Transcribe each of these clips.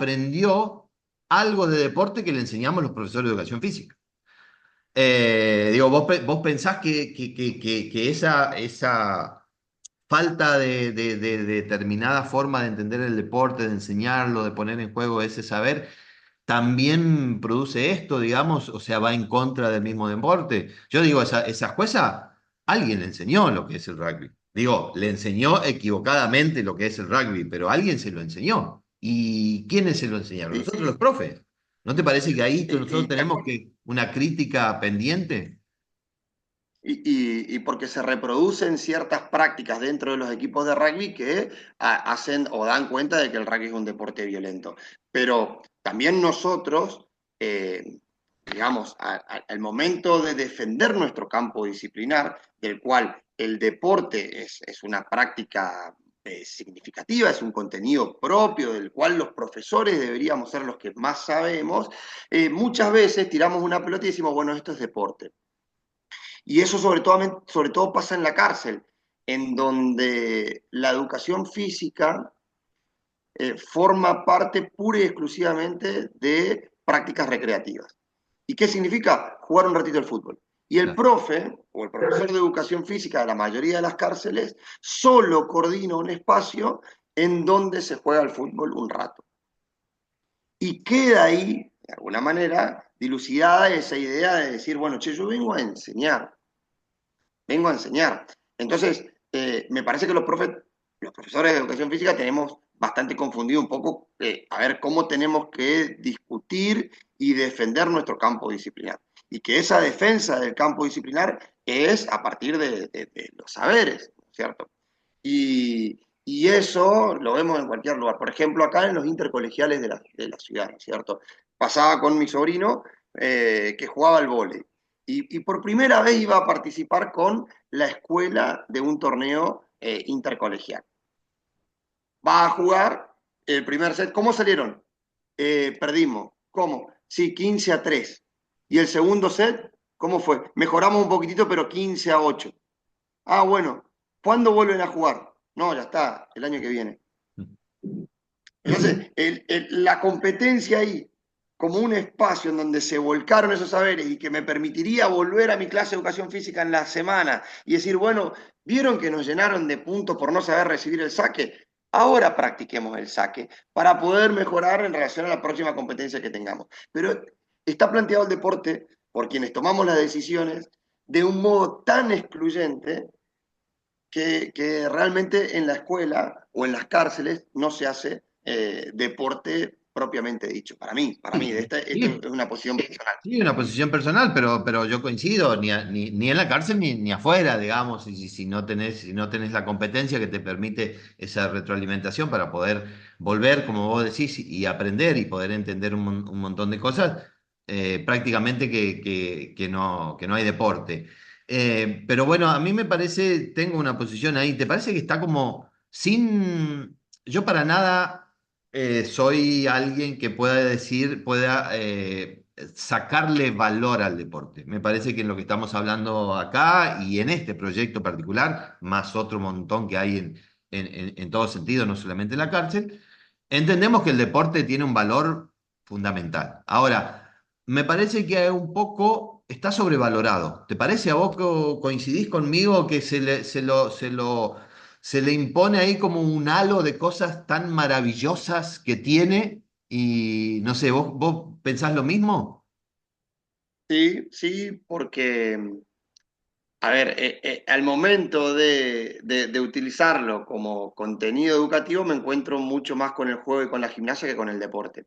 aprendió algo de deporte que le enseñamos los profesores de educación física. Digo, vos pensás que esa falta de determinada forma de entender el deporte, de enseñarlo, de poner en juego ese saber, también produce esto, digamos, o sea, va en contra del mismo deporte. Yo digo, esa jueza, alguien le enseñó lo que es el rugby. Digo, le enseñó equivocadamente lo que es el rugby, pero alguien se lo enseñó. ¿Y quiénes se lo enseñaron? Sí, Nosotros los profes. ¿No te parece que ahí nosotros y, tenemos que una crítica pendiente? y porque se reproducen ciertas prácticas dentro de los equipos de rugby que hacen o dan cuenta de que el rugby es un deporte violento. Pero también nosotros, eh, digamos, al momento de defender nuestro campo disciplinar, del cual el deporte es una práctica significativa, es un contenido propio del cual los profesores deberíamos ser los que más sabemos, muchas veces tiramos una pelota y decimos, bueno, esto es deporte. Y eso sobre todo pasa en la cárcel, en donde la educación física forma parte pura y exclusivamente de prácticas recreativas. ¿Y qué significa? Jugar un ratito al fútbol. Y el Claro. profe o el profesor de educación física de la mayoría de las cárceles solo coordina un espacio en donde se juega al fútbol un rato. Y queda ahí, de alguna manera, dilucidada esa idea de decir, bueno, che, yo vengo a enseñar. Entonces, me parece que los profesores de educación física tenemos bastante confundido un poco a ver cómo tenemos que discutir y defender nuestro campo disciplinar. Y que esa defensa del campo disciplinar es a partir de los saberes, ¿cierto? Y eso lo vemos en cualquier lugar. Por ejemplo, acá en los intercolegiales de la ciudad, ¿no es cierto? Pasaba con mi sobrino que jugaba al vóley. Y por primera vez iba a participar con la escuela de un torneo intercolegial. Va a jugar el primer set. ¿Cómo salieron? Perdimos. ¿Cómo? Sí, 15-3. ¿Y el segundo set? ¿Cómo fue? Mejoramos un poquitito, pero 15-8. Ah, bueno. ¿Cuándo vuelven a jugar? No, ya está, el año que viene. Entonces, la competencia ahí, como un espacio en donde se volcaron esos saberes y que me permitiría volver a mi clase de educación física en la semana y decir, bueno, ¿vieron que nos llenaron de puntos por no saber recibir el saque? Ahora practiquemos el saque para poder mejorar en relación a la próxima competencia que tengamos. Pero está planteado el deporte por quienes tomamos las decisiones de un modo tan excluyente que realmente en la escuela o en las cárceles no se hace deporte propiamente dicho. Para mí, Sí, esta sí, es una posición personal. sí, una posición personal, pero yo coincido, ni en la cárcel ni afuera, digamos, y si no tenés la competencia que te permite esa retroalimentación para poder volver, como vos decís, y aprender y poder entender un montón de cosas, prácticamente que no hay deporte. Pero bueno, a mí me parece, tengo una posición ahí, ¿te parece que está como sin... Yo para nada soy alguien que pueda sacarle valor al deporte. Me parece que en lo que estamos hablando acá y en este proyecto particular, más otro montón que hay en todo sentido, no solamente en la cárcel, entendemos que el deporte tiene un valor fundamental. Ahora, me parece que un poco está sobrevalorado. ¿Te parece a vos que coincidís conmigo que se le impone ahí como un halo de cosas tan maravillosas que tiene y no sé, ¿vos pensás lo mismo? Sí, sí, porque, a ver, al momento de utilizarlo como contenido educativo me encuentro mucho más con el juego y con la gimnasia que con el deporte.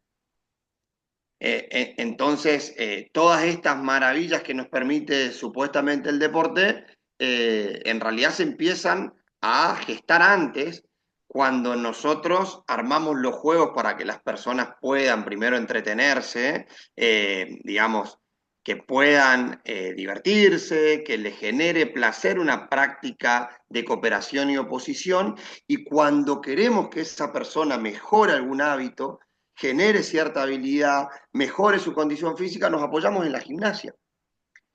Entonces, todas estas maravillas que nos permite supuestamente el deporte, en realidad se empiezan a gestar antes, cuando nosotros armamos los juegos para que las personas puedan primero entretenerse, digamos, que puedan divertirse, que les genere placer una práctica de cooperación y oposición, y cuando queremos que esa persona mejore algún hábito, genere cierta habilidad, mejore su condición física, nos apoyamos en la gimnasia,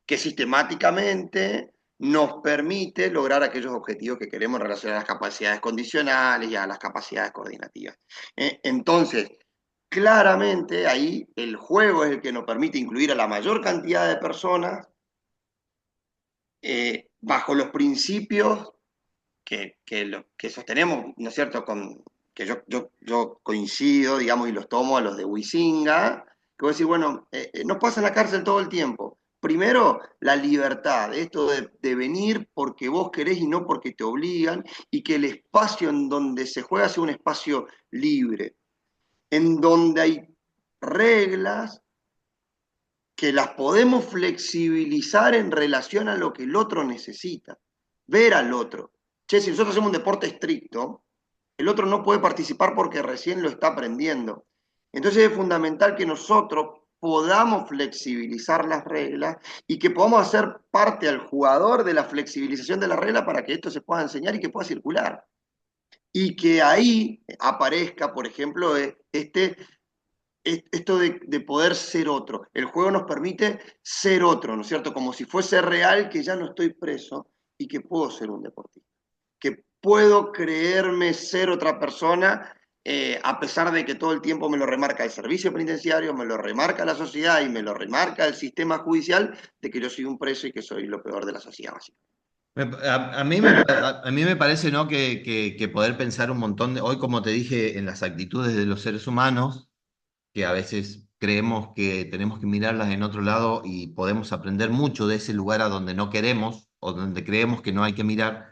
que sistemáticamente nos permite lograr aquellos objetivos que queremos en relación a las capacidades condicionales y a las capacidades coordinativas. Entonces, claramente ahí el juego es el que nos permite incluir a la mayor cantidad de personas bajo los principios que sostenemos, ¿no es cierto?, que yo coincido, digamos, y los tomo a los de Huizinga, que voy a decir, bueno, no pasa en la cárcel todo el tiempo. Primero, la libertad, esto de venir porque vos querés y no porque te obligan, y que el espacio en donde se juega sea un espacio libre, en donde hay reglas que las podemos flexibilizar en relación a lo que el otro necesita, ver al otro. Che, si nosotros hacemos un deporte estricto, el otro no puede participar porque recién lo está aprendiendo. Entonces es fundamental que nosotros podamos flexibilizar las reglas y que podamos hacer parte al jugador de la flexibilización de la regla para que esto se pueda enseñar y que pueda circular. Y que ahí aparezca, por ejemplo, esto de poder ser otro. El juego nos permite ser otro, ¿no es cierto? Como si fuese real que ya no estoy preso y que puedo ser un deportista, que puedo creerme ser otra persona, a pesar de que todo el tiempo me lo remarca el servicio penitenciario, me lo remarca la sociedad y me lo remarca el sistema judicial, de que yo soy un preso y que soy lo peor de la sociedad, básicamente. A mí me parece, ¿no? Que poder pensar un montón hoy, como te dije, en las actitudes de los seres humanos, que a veces creemos que tenemos que mirarlas en otro lado y podemos aprender mucho de ese lugar a donde no queremos o donde creemos que no hay que mirar.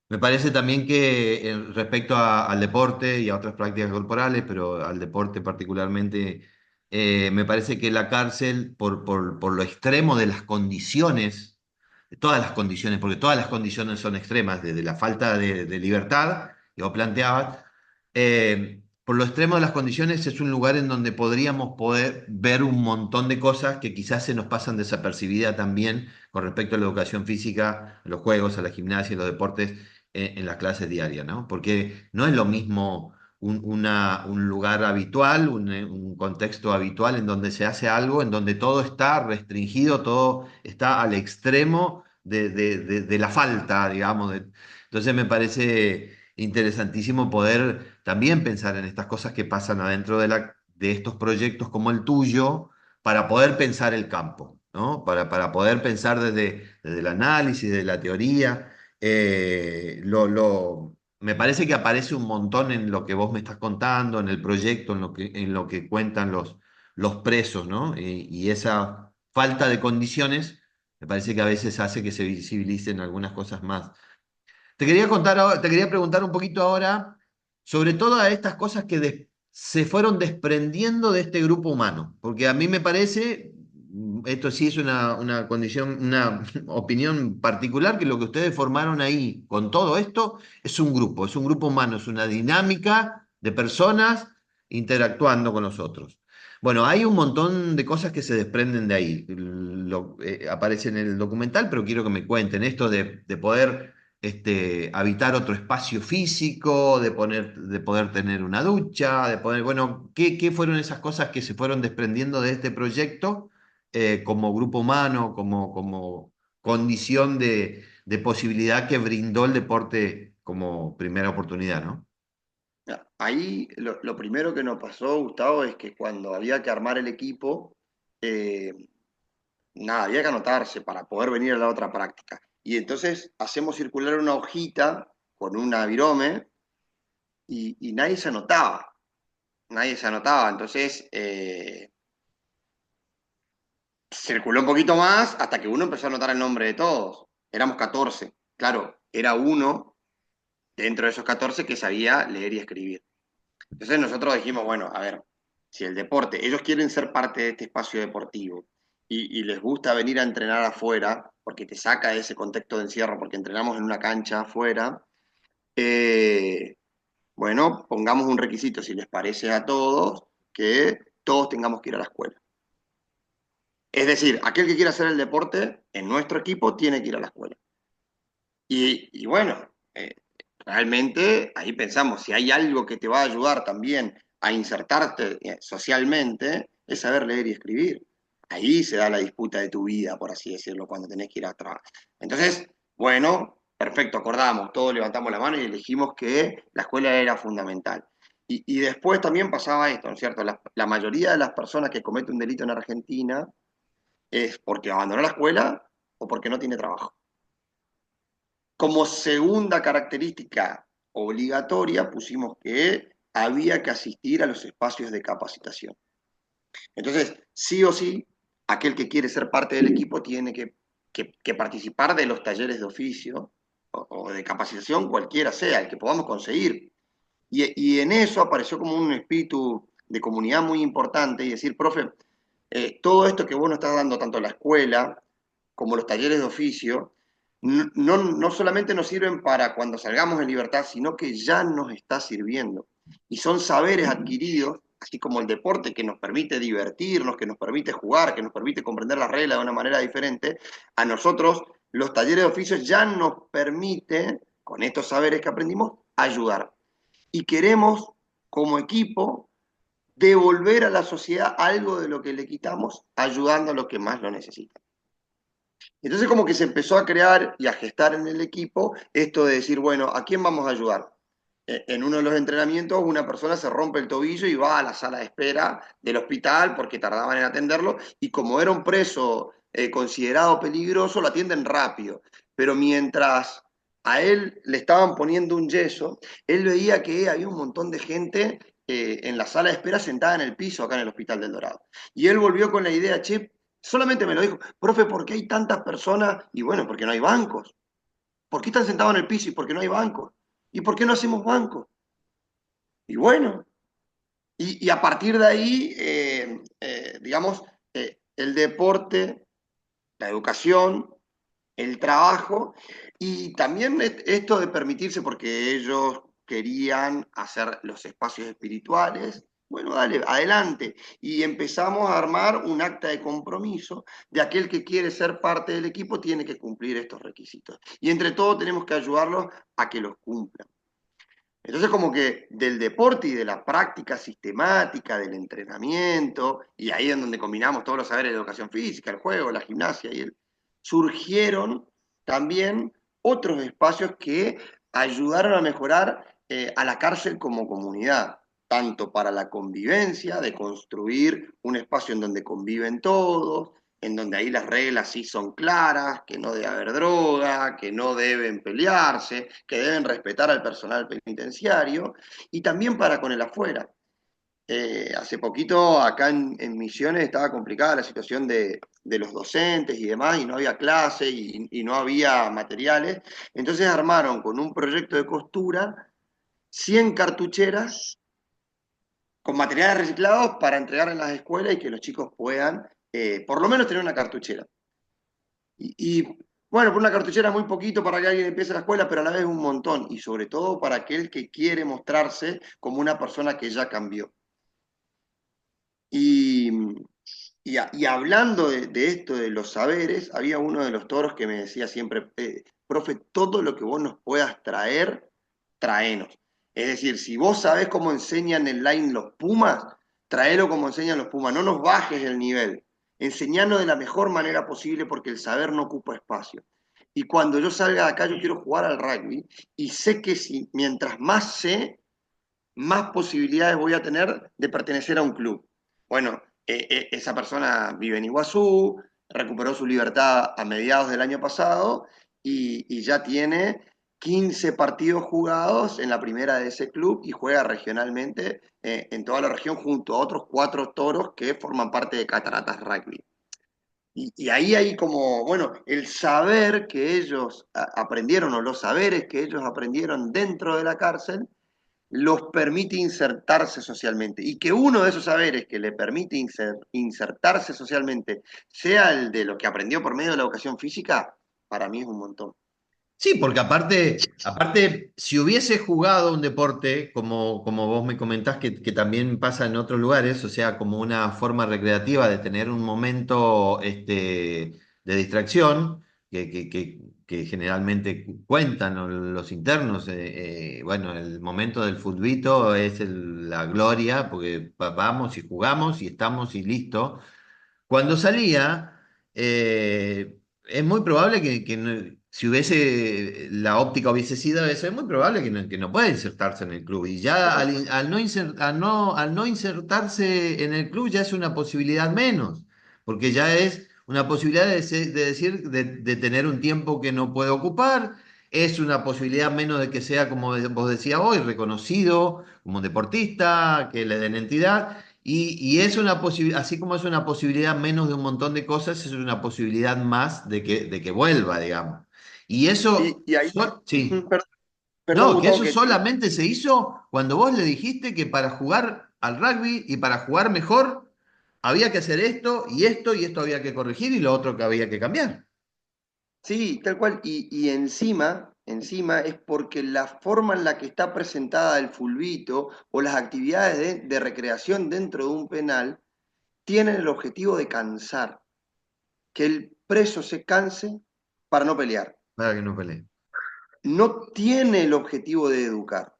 Me parece también que respecto al deporte y a otras prácticas corporales, pero al deporte particularmente, me parece que la cárcel, por lo extremo de las condiciones, de todas las condiciones, porque todas las condiciones son extremas, desde la falta de libertad que vos planteabas, por lo extremo de las condiciones es un lugar en donde podríamos poder ver un montón de cosas que quizás se nos pasan desapercibidas también con respecto a la educación física, a los juegos, a la gimnasia, a los deportes en las clases diarias, ¿no? Porque no es lo mismo un lugar habitual, un contexto habitual en donde se hace algo, en donde todo está restringido, todo está al extremo de la falta, digamos. Entonces me parece interesantísimo poder también pensar en estas cosas que pasan adentro de estos proyectos como el tuyo, para poder pensar el campo, ¿no? Para poder pensar desde el análisis, de la teoría. Me parece que aparece un montón en lo que vos me estás contando, en el proyecto, en lo que cuentan los presos, ¿no? Y esa falta de condiciones me parece que a veces hace que se visibilicen algunas cosas más. Te quería preguntar un poquito ahora sobre todas estas cosas que se fueron desprendiendo de este grupo humano, porque a mí me parece, esto sí es una condición, una opinión particular, que lo que ustedes formaron ahí con todo esto es un grupo humano, es una dinámica de personas interactuando con nosotros. Bueno, hay un montón de cosas que se desprenden de ahí. Aparece en el documental, pero quiero que me cuenten esto de poder habitar otro espacio físico, de poder tener una ducha, bueno, ¿qué fueron esas cosas que se fueron desprendiendo de este proyecto como grupo humano, como condición de posibilidad que brindó el deporte como primera oportunidad, ¿no? Ahí lo primero que nos pasó, Gustavo, es que cuando había que armar el equipo, eh, nada, había que anotarse para poder venir a la otra práctica. Y entonces hacemos circular una hojita con un virome y nadie se anotaba. Nadie se anotaba. Entonces circuló un poquito más hasta que uno empezó a anotar el nombre de todos. Éramos 14. Claro, era uno dentro de esos 14 que sabía leer y escribir. Entonces nosotros dijimos, bueno, a ver, si el deporte, ellos quieren ser parte de este espacio deportivo y les gusta venir a entrenar afuera, porque te saca de ese contexto de encierro, porque entrenamos en una cancha afuera, eh, bueno, pongamos un requisito, si les parece a todos, que todos tengamos que ir a la escuela. Es decir, aquel que quiera hacer el deporte en nuestro equipo tiene que ir a la escuela. Y bueno, realmente ahí pensamos, si hay algo que te va a ayudar también a insertarte socialmente, es saber leer y escribir. Ahí se da la disputa de tu vida, por así decirlo, cuando tenés que ir a trabajar. Entonces, bueno, perfecto, acordamos, todos levantamos la mano y elegimos que la escuela era fundamental. Y después también pasaba esto, ¿no es cierto? La mayoría de las personas que cometen un delito en Argentina es porque abandonó la escuela o porque no tiene trabajo. Como segunda característica obligatoria pusimos que había que asistir a los espacios de capacitación. Entonces, sí o sí, aquel que quiere ser parte del equipo tiene que participar de los talleres de oficio o de capacitación, cualquiera sea, el que podamos conseguir. Y en eso apareció como un espíritu de comunidad muy importante y decir, profe, todo esto que vos nos estás dando, tanto la escuela como los talleres de oficio, no solamente nos sirven para cuando salgamos en libertad, sino que ya nos está sirviendo. Y son saberes adquiridos, así como el deporte que nos permite divertirnos, que nos permite jugar, que nos permite comprender las reglas de una manera diferente, a nosotros los talleres de oficio ya nos permite, con estos saberes que aprendimos, ayudar. Y queremos, como equipo, devolver a la sociedad algo de lo que le quitamos, ayudando a los que más lo necesitan. Entonces como que se empezó a crear y a gestar en el equipo esto de decir, bueno, ¿a quién vamos a ayudar? En uno de los entrenamientos una persona se rompe el tobillo y va a la sala de espera del hospital porque tardaban en atenderlo y como era un preso considerado peligroso, lo atienden rápido. Pero mientras a él le estaban poniendo un yeso, él veía que había un montón de gente en la sala de espera sentada en el piso acá en el Hospital del Dorado. Y él volvió con la idea, che, solamente me lo dijo, profe, ¿por qué hay tantas personas? Y bueno, porque no hay bancos. ¿Por qué están sentados en el piso y por qué no hay bancos? ¿Y por qué no hacemos bancos? Y bueno, y a partir de ahí, digamos, el deporte, la educación, el trabajo y también esto de permitirse, porque ellos querían hacer los espacios espirituales. Bueno, dale, adelante. Y empezamos a armar un acta de compromiso de aquel que quiere ser parte del equipo tiene que cumplir estos requisitos. Y entre todos tenemos que ayudarlos a que los cumplan. Entonces, como que del deporte y de la práctica sistemática, del entrenamiento, y ahí es donde combinamos todos los saberes de educación física, el juego, la gimnasia, surgieron también otros espacios que ayudaron a mejorar a la cárcel como comunidad, tanto para la convivencia, de construir un espacio en donde conviven todos, en donde ahí las reglas sí son claras, que no debe haber droga, que no deben pelearse, que deben respetar al personal penitenciario, y también para con el afuera. Hace poquito acá en Misiones estaba complicada la situación de los docentes y demás, y no había clase y no había materiales. Entonces armaron con un proyecto de costura 100 cartucheras con materiales reciclados para entregar en las escuelas y que los chicos puedan por lo menos tener una cartuchera. Bueno, por una cartuchera muy poquito para que alguien empiece la escuela, pero a la vez un montón, y sobre todo para aquel que quiere mostrarse como una persona que ya cambió. Y, y hablando de esto, de los saberes, había uno de los toros que me decía siempre, profe, todo lo que vos nos puedas traer, traenos. Es decir, si vos sabés cómo enseñan en line los Pumas, traelo como enseñan los Pumas, no nos bajes el nivel. Enseñanos de la mejor manera posible porque el saber no ocupa espacio. Y cuando yo salga de acá, yo quiero jugar al rugby y sé que si mientras más sé, más posibilidades voy a tener de pertenecer a un club. Bueno, esa persona vive en Iguazú, recuperó su libertad a mediados del año pasado y ya tiene 15 partidos jugados en la primera de ese club y juega regionalmente en toda la región junto a otros 4 toros que forman parte de Cataratas Rugby. Y ahí hay como, bueno, el saber que ellos aprendieron o los saberes que ellos aprendieron dentro de la cárcel los permite insertarse socialmente. Y que uno de esos saberes que le permite insertarse socialmente sea el de lo que aprendió por medio de la educación física, para mí es un montón. Sí, porque aparte, si hubiese jugado un deporte, como vos me comentás que también pasa en otros lugares, o sea, como una forma recreativa de tener un momento de distracción, que generalmente cuentan los internos, bueno, el momento del futbito es la gloria, porque vamos y jugamos y estamos y listo. Cuando salía, es muy probable que no- si hubiese, la óptica hubiese sido eso, es muy probable que no pueda insertarse en el club. Y ya No, al no insertarse en el club ya es una posibilidad menos, porque ya es una posibilidad de decir, de tener un tiempo que no puede ocupar, es una posibilidad menos de que sea, como vos decías hoy, reconocido como deportista, que le den entidad. Y es una posibilidad, así como es una posibilidad menos de un montón de cosas, es una posibilidad más de que vuelva, digamos. Y eso, y ahí, sí, perdón, perdón, no, que Gustavo, eso solamente se hizo cuando vos le dijiste que para jugar al rugby y para jugar mejor había que hacer y esto había que corregir y lo otro que había que cambiar. sí, tal cual. Y encima es porque la forma en la que está presentada el fulbito o las actividades de recreación dentro de un penal tienen el objetivo de cansar, que el preso se canse para no pelear. Para que no pelee. No tiene el objetivo de educar.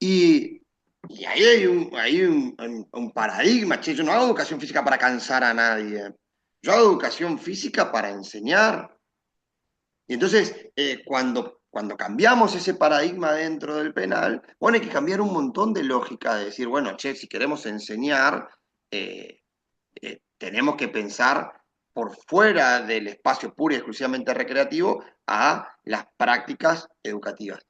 Y, y ahí hay un paradigma, che, yo no hago educación física para cansar a nadie. Yo hago educación física para enseñar. Y entonces, cuando cambiamos ese paradigma dentro del penal, bueno, hay que cambiar un montón de lógica de decir, bueno, che, si queremos enseñar, eh, tenemos que pensar por fuera del espacio puro y exclusivamente recreativo a las prácticas educativas.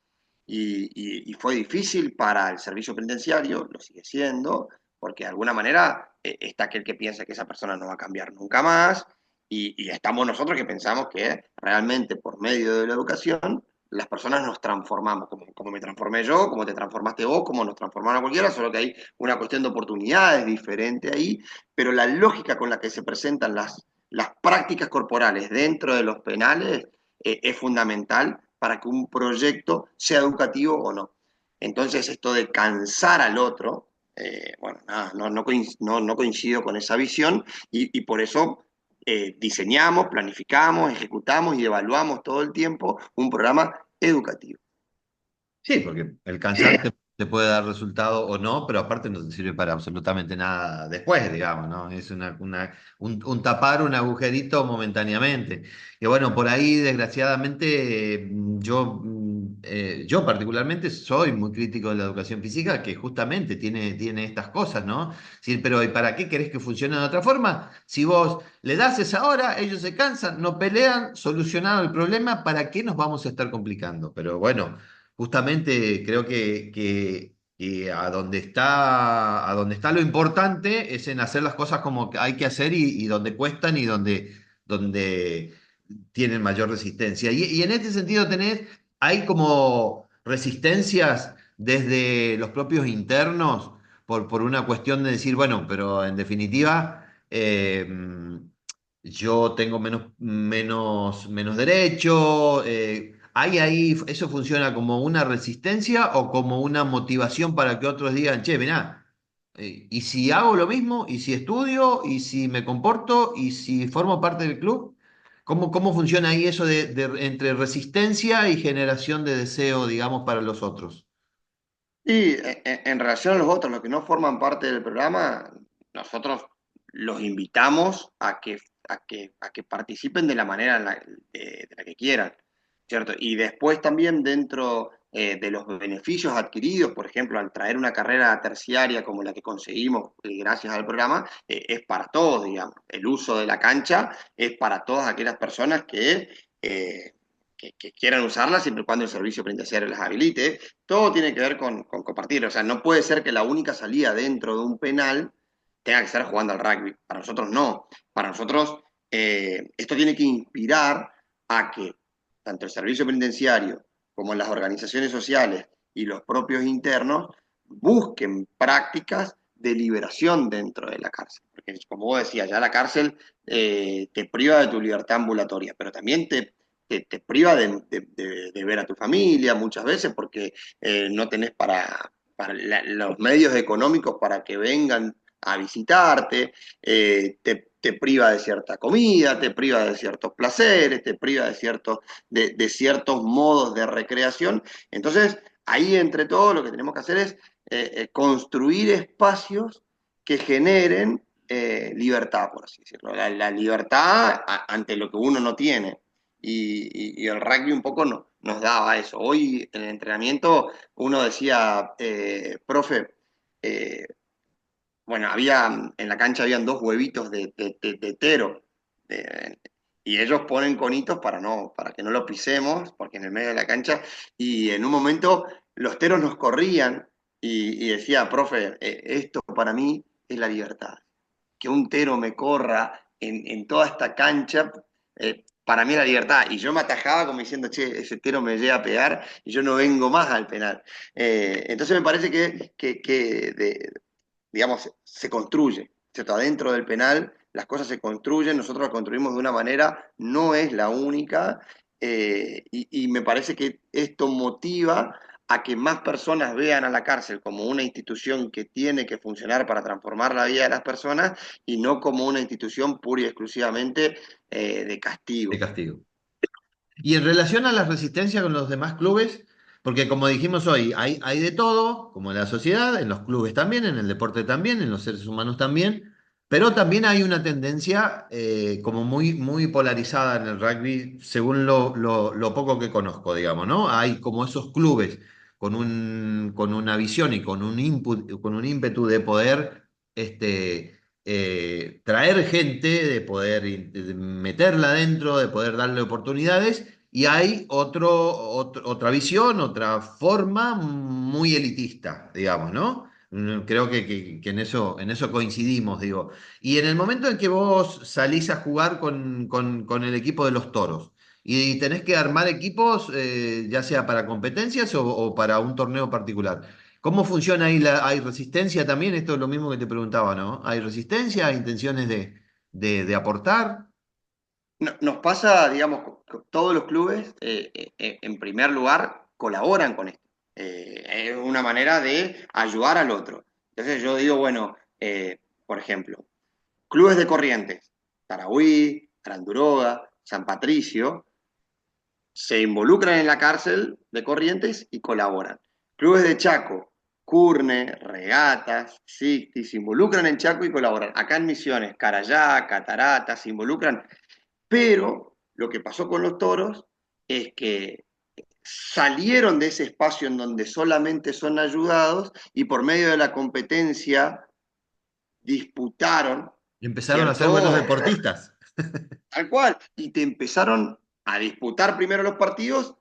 Y fue difícil para el servicio penitenciario, lo sigue siendo, porque de alguna manera está aquel que piensa que esa persona no va a cambiar nunca más, y estamos nosotros que pensamos que realmente por medio de la educación las personas nos transformamos, como me transformé yo, como te transformaste vos, como nos transformaron cualquiera, solo que hay una cuestión de oportunidades diferente ahí, pero la lógica con la que se presentan las prácticas corporales dentro de los penales es fundamental para que un proyecto sea educativo o no. Entonces, esto de cansar al otro, bueno, nada, no coincido con esa visión y por eso diseñamos, planificamos, ejecutamos y evaluamos todo el tiempo un programa educativo. Sí, porque el cansar te puede dar resultado o no, pero aparte no te sirve para absolutamente nada después, digamos, ¿no? Es un tapar un agujerito momentáneamente. Y bueno, por ahí, desgraciadamente, yo particularmente soy muy crítico de la educación física, que justamente tiene estas cosas, ¿no? Sí, pero ¿y para qué querés que funcione de otra forma? Si vos le das esa hora, ellos se cansan, no pelean, solucionado el problema, ¿para qué nos vamos a estar complicando? Pero bueno. Justamente creo que a donde está lo importante es en hacer las cosas como que hay que hacer y donde cuestan y donde tienen mayor resistencia. Y en este sentido hay como resistencias desde los propios internos por una cuestión de decir, bueno, pero en definitiva, yo tengo menos derecho. ¿Hay ahí, eso funciona como una resistencia o como una motivación para que otros digan, che, mirá, y si hago lo mismo, y si estudio, y si me comporto, y si formo parte del club? ¿Cómo funciona ahí eso entre resistencia y generación de deseo, digamos, para los otros? Y en relación a los otros, los que no forman parte del programa, nosotros los invitamos a que participen de la manera de la que quieran, ¿cierto? Y después también dentro de los beneficios adquiridos, por ejemplo, al traer una carrera terciaria como la que conseguimos gracias al programa, es para todos, digamos. El uso de la cancha es para todas aquellas personas eh, que quieran usarla siempre y cuando el servicio penitenciario las habilite. Todo tiene que ver con compartir. O sea, no puede ser que la única salida dentro de un penal tenga que estar jugando al rugby. Para nosotros no. Para nosotros esto tiene que inspirar a que tanto el servicio penitenciario como las organizaciones sociales y los propios internos busquen prácticas de liberación dentro de la cárcel. Porque como vos decías, ya la cárcel te priva de tu libertad ambulatoria, pero también te priva de ver a tu familia muchas veces porque no tenés los medios económicos para que vengan a visitarte, te priva de cierta comida, te priva de ciertos placeres, te priva de ciertos modos de recreación. Entonces, ahí entre todo lo que tenemos que hacer es construir espacios que generen libertad, por así decirlo. La libertad ante lo que uno no tiene. y el rugby un poco nos daba eso. Hoy en el entrenamiento uno decía, profe, eh, bueno, en la cancha habían dos huevitos de tero. de- y ellos ponen conitos para que no lo pisemos, porque en el medio de la cancha, y en un momento los teros nos corrían y decía, profe, esto para mí es la libertad. Que un tero me corra en toda esta cancha, para mí es la libertad. Y yo me atajaba como diciendo, che, ese tero me llega a pegar y yo no vengo más al penal. Entonces me parece que digamos, se construye, ¿cierto? Adentro del penal las cosas se construyen, nosotros las construimos de una manera, no es la única, y me parece que esto motiva a que más personas vean a la cárcel como una institución que tiene que funcionar para transformar la vida de las personas y no como una institución pura y exclusivamente de de castigo. castigo. Y en relación a la resistencia con los demás clubes, porque como dijimos hoy, hay de todo, como en la sociedad, en los clubes también, en el deporte también, en los seres humanos también, pero también hay una tendencia como muy polarizada en el rugby, según lo poco que conozco, digamos, ¿no? Hay como esos clubes con una visión y con un input, con un ímpetu de poder traer gente, de poder de meterla dentro, de poder darle oportunidades, y hay otra visión, otra forma muy elitista, digamos, ¿no? Creo que en eso coincidimos, digo. Y en el momento en que vos salís a jugar con el equipo de los Toros y tenés que armar equipos, ya sea para competencias o para un torneo particular. ¿Cómo funciona ahí? ¿Hay resistencia también? Esto es lo mismo que te preguntaba, ¿no? ¿Hay resistencia? ¿Hay intenciones de aportar? Nos pasa, digamos, todos los clubes, en primer lugar, colaboran con esto. Es una manera de ayudar al otro. Entonces yo digo, bueno, por ejemplo, clubes de Corrientes, Tarahui, Aranduroga, San Patricio, se involucran en la cárcel de Corrientes y colaboran. Clubes de Chaco, Curne, Regatas, Sicti, se involucran en Chaco y colaboran. Acá en Misiones, Carayá, Cataratas, se involucran, pero lo que pasó con los toros es que salieron de ese espacio en donde solamente son ayudados y por medio de la competencia disputaron, Empezaron a ser buenos ¿cierto? deportistas. Tal cual. Y te empezaron a disputar primero los partidos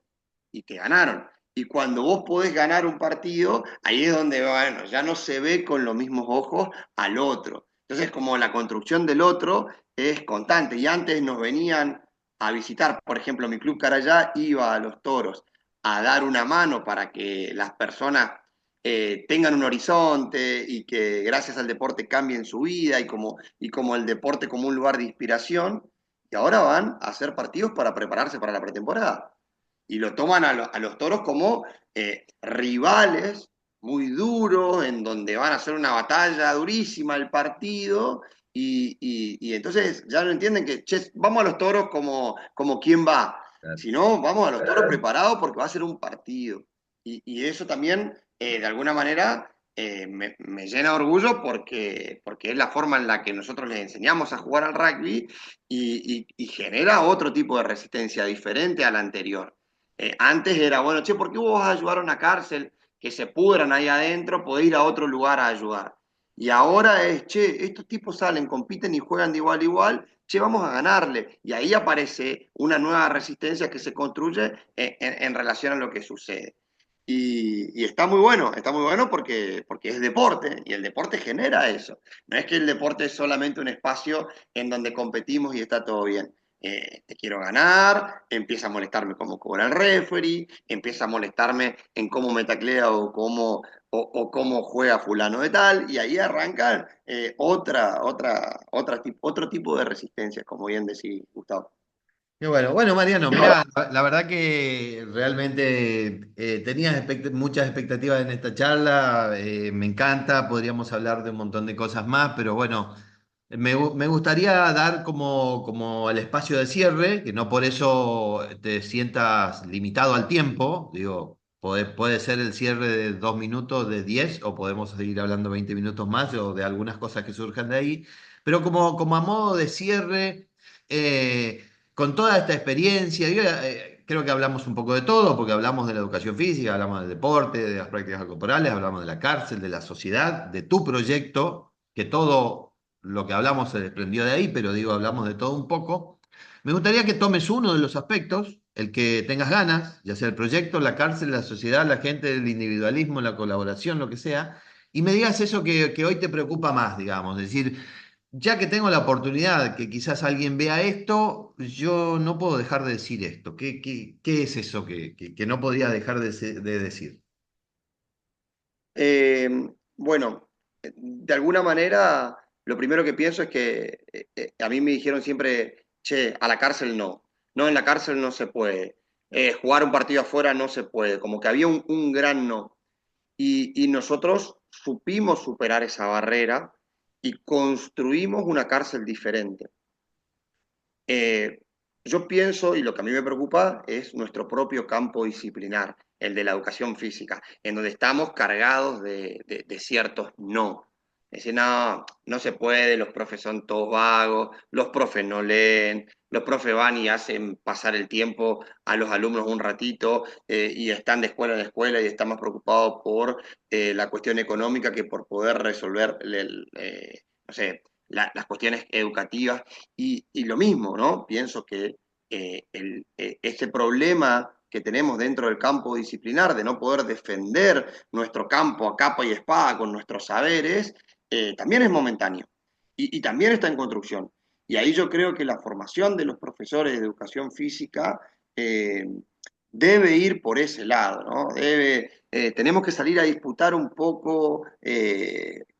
y te ganaron. Y cuando vos podés ganar un partido, ahí es donde, bueno, ya no se ve con los mismos ojos al otro. Entonces, como la construcción del otro es constante. Y antes nos venían a visitar, por ejemplo, mi club Carayá iba a los toros a dar una mano para que las personas tengan un horizonte y que gracias al deporte cambien su vida y como el deporte como un lugar de inspiración. Y ahora van a hacer partidos para prepararse para la pretemporada y lo toman a los toros como rivales muy duros, en donde van a hacer una batalla durísima el partido, y entonces ya no entienden que, che, vamos a los toros como quien va, sino vamos a los toros preparados porque va a ser un partido. Y eso también, de alguna manera, me llena de orgullo porque es la forma en la que nosotros les enseñamos a jugar al rugby y genera otro tipo de resistencia diferente a la anterior. Antes era, bueno, che, ¿por qué vos vas a ayudar a una cárcel? Que se pudran ahí adentro, podés ir a otro lugar a ayudar. Y ahora es, che, estos tipos salen, compiten y juegan de igual a igual, che, vamos a ganarle. Y ahí aparece una nueva resistencia que se construye en relación a lo que sucede. Y está muy bueno porque es deporte y el deporte genera eso. No es que el deporte es solamente un espacio en donde competimos y está todo bien. Te quiero ganar, empieza a molestarme cómo cobra el referee, empieza a molestarme en cómo me taclea o cómo juega fulano de tal, y ahí arranca otro tipo de resistencia, como bien decía Gustavo. Qué bueno. Bueno, Mariano, mirá, la verdad que realmente tenías muchas expectativas en esta charla, me encanta, podríamos hablar de un montón de cosas más, pero bueno, me gustaría dar como el espacio de cierre, que no por eso te sientas limitado al tiempo, digo, puede ser el cierre de 2 minutos, de 10, o podemos seguir hablando 20 minutos más, o de algunas cosas que surjan de ahí, pero como a modo de cierre. con toda esta experiencia, yo, creo que hablamos un poco de todo, porque hablamos de la educación física, hablamos del deporte, de las prácticas corporales, hablamos de la cárcel, de la sociedad, de tu proyecto, que todo lo que hablamos se desprendió de ahí, pero digo, hablamos de todo un poco. Me gustaría que tomes uno de los aspectos, el que tengas ganas, ya sea el proyecto, la cárcel, la sociedad, la gente, el individualismo, la colaboración, lo que sea, y me digas eso que hoy te preocupa más, digamos, es decir, ya que tengo la oportunidad que quizás alguien vea esto, yo no puedo dejar de decir esto. ¿Qué es eso que no podría dejar de decir? Eh, bueno, de alguna manera, lo primero que pienso es que a mí me dijeron siempre, che, a la cárcel no, no en la cárcel no se puede. Jugar un partido afuera no se puede, como que había un gran no. Y nosotros supimos superar esa barrera y construimos una cárcel diferente. Eh, yo pienso, y lo que a mí me preocupa, es nuestro propio campo disciplinar, el de la educación física, en donde estamos cargados de ciertos no. Es decir, no, no se puede, los profes son todos vagos, los profes no leen, los profes van y hacen pasar el tiempo a los alumnos un ratito y están de escuela en escuela y están más preocupados por la cuestión económica que por poder resolver, no sé, las cuestiones educativas y lo mismo, ¿no? Pienso que este problema que tenemos dentro del campo disciplinar de no poder defender nuestro campo a capa y espada con nuestros saberes, también es momentáneo y también está en construcción. Y ahí yo creo que la formación de los profesores de educación física eh, debe ir por ese lado, ¿no? Tenemos que salir a disputar un poco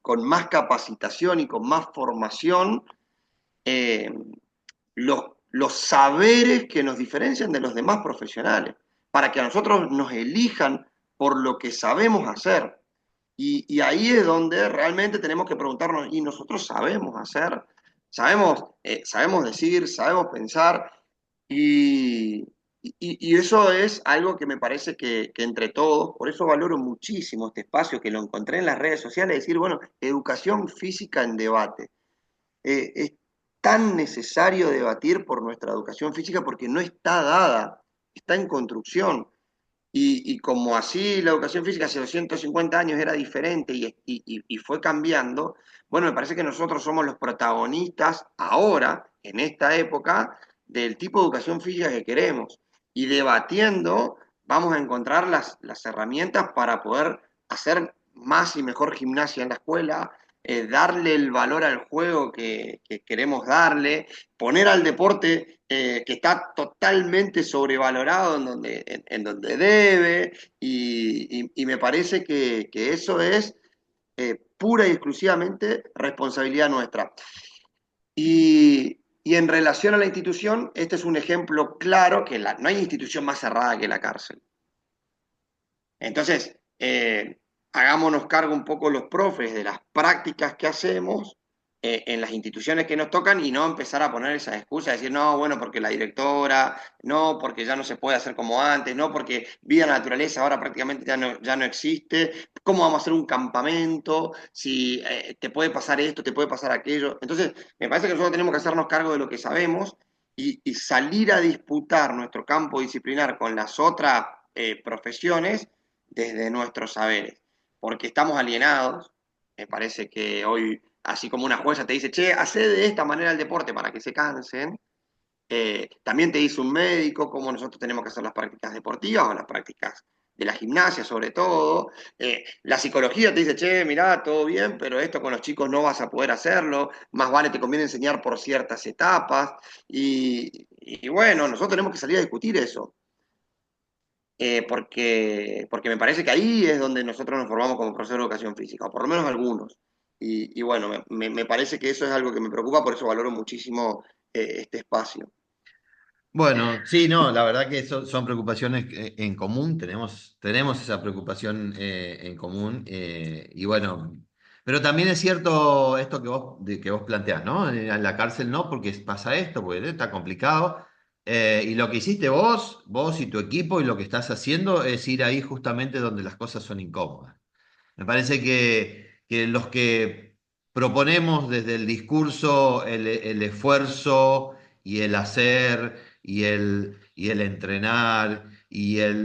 con más capacitación y con más formación eh, los saberes que nos diferencian de los demás profesionales, para que a nosotros nos elijan por lo que sabemos hacer. Y ahí es donde realmente tenemos que preguntarnos, ¿y nosotros sabemos hacer? Sabemos decir, sabemos pensar, y, y eso es algo que me parece que entre todos, por eso valoro muchísimo este espacio que lo encontré en las redes sociales, decir, bueno, educación física en debate. Es tan necesario debatir por nuestra educación física porque no está dada, está en construcción. Y como así la educación física hace 250 años era diferente y fue cambiando, bueno, me parece que nosotros somos los protagonistas ahora, en esta época, del tipo de educación física que queremos. Y debatiendo vamos a encontrar las herramientas para poder hacer más y mejor gimnasia en la escuela, darle el valor al juego que queremos darle, poner al deporte que está totalmente sobrevalorado en donde debe, y me parece que eso es pura y exclusivamente responsabilidad nuestra. Y en relación a la institución, este es un ejemplo claro que no hay institución más cerrada que la cárcel. Entonces, hagámonos cargo un poco los profes de las prácticas que hacemos en las instituciones que nos tocan y no empezar a poner esas excusas, decir, no, bueno, porque la directora, no, porque ya no se puede hacer como antes, no, porque vida naturaleza ahora prácticamente ya no existe, ¿cómo vamos a hacer un campamento? Si te puede pasar esto, te puede pasar aquello. Entonces, me parece que nosotros tenemos que hacernos cargo de lo que sabemos y salir a disputar nuestro campo disciplinar con las otras profesiones desde nuestros saberes, porque estamos alienados. Me parece que hoy, así como una jueza te dice, che, hacé de esta manera el deporte para que se cansen, también te dice un médico cómo nosotros tenemos que hacer las prácticas deportivas o las prácticas de la gimnasia sobre todo. La psicología te dice, che, mirá, todo bien, pero esto con los chicos no vas a poder hacerlo, más vale te conviene enseñar por ciertas etapas. Y bueno, nosotros tenemos que salir a discutir eso porque me parece que ahí es donde nosotros nos formamos como profesores de educación física, o por lo menos algunos. Y bueno, me parece que eso es algo que me preocupa, por eso valoro muchísimo este espacio. Bueno, sí, no, la verdad que son preocupaciones en común, tenemos esa preocupación en común, y bueno, pero también es cierto esto que vos planteás, ¿no? En la cárcel no, porque pasa esto, porque está complicado, y lo que hiciste vos y tu equipo y lo que estás haciendo es ir ahí justamente donde las cosas son incómodas. Me parece que los que proponemos desde el discurso el esfuerzo y el hacer y el entrenar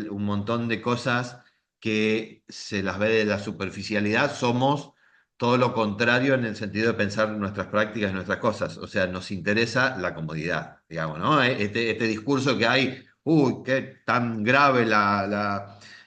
un montón de cosas que se las ve de la superficialidad, somos todo lo contrario en el sentido de pensar nuestras prácticas, nuestras cosas. O sea, nos interesa la comodidad, digamos, ¿no? Este discurso que hay, uy, qué tan grave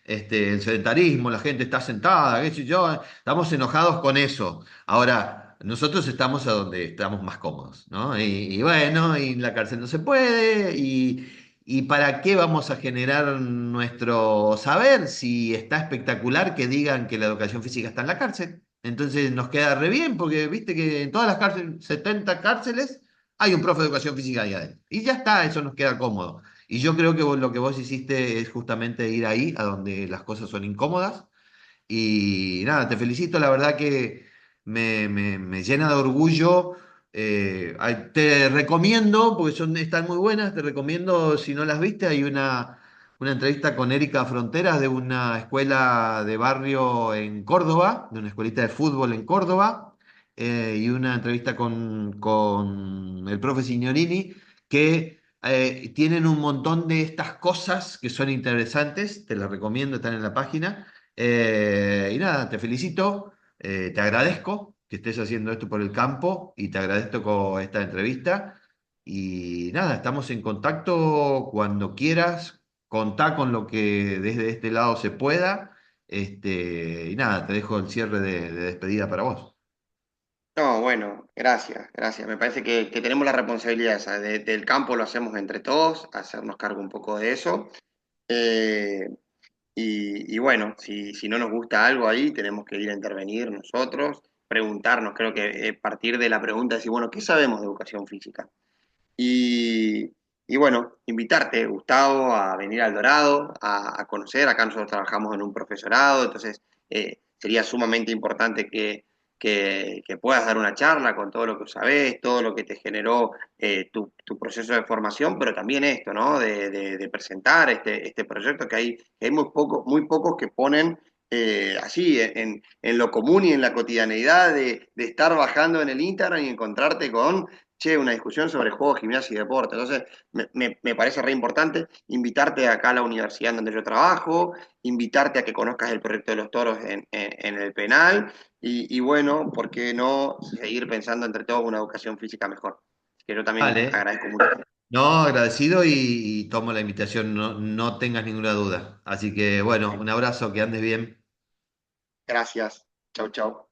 el sedentarismo, la gente está sentada, qué sé yo, estamos enojados con eso. Ahora, nosotros estamos a donde estamos más cómodos, ¿no? Y bueno, y en la cárcel no se puede, y ¿para qué vamos a generar nuestro saber si está espectacular que digan que la educación física está en la cárcel? Entonces nos queda re bien, porque viste que en todas las cárceles, 70 cárceles, hay un profe de educación física ahí adentro. Y ya está, eso nos queda cómodo. Y yo creo que lo que vos hiciste es justamente ir ahí, a donde las cosas son incómodas. Y nada, te felicito, la verdad que me llena de orgullo. Te recomiendo, porque están muy buenas, te recomiendo, si no las viste, hay una entrevista con Erika Fronteras de una escuela de barrio en Córdoba, de una escuelita de fútbol en Córdoba, y una entrevista con el profe Signorini, que tienen un montón de estas cosas que son interesantes, te las recomiendo, están en la página. Y nada, te felicito, te agradezco que estés haciendo esto por el campo y te agradezco esta entrevista. Y nada, estamos en contacto cuando quieras, contá con lo que desde este lado se pueda. Y nada, te dejo el cierre de despedida para vos. No, bueno, gracias, gracias. Me parece que tenemos la responsabilidad esa, del campo lo hacemos entre todos, hacernos cargo un poco de eso. Eh, y bueno, si no nos gusta algo ahí, tenemos que ir a intervenir nosotros, preguntarnos, creo que partir de la pregunta, decir, bueno, ¿qué sabemos de educación física? Y, y bueno, invitarte, Gustavo, a venir al Dorado, a conocer. Acá nosotros trabajamos en un profesorado, entonces sería sumamente importante que puedas dar una charla con todo lo que sabés, todo lo que te generó tu proceso de formación, pero también esto, ¿no? De presentar este proyecto que hay muy pocos que ponen así en lo común y en la cotidianeidad de estar bajando en el Instagram y encontrarte con che, una discusión sobre juegos, gimnasia y deporte. Entonces, me parece re importante invitarte acá a la universidad en donde yo trabajo, invitarte a que conozcas el proyecto de los toros en el penal y bueno, ¿por qué no seguir pensando entre todos una educación física mejor? Así que yo también Vale, agradezco mucho. no, agradecido y tomo la invitación, no, no tengas ninguna duda. Así que bueno, un abrazo, que andes bien. Gracias. Chau, chau.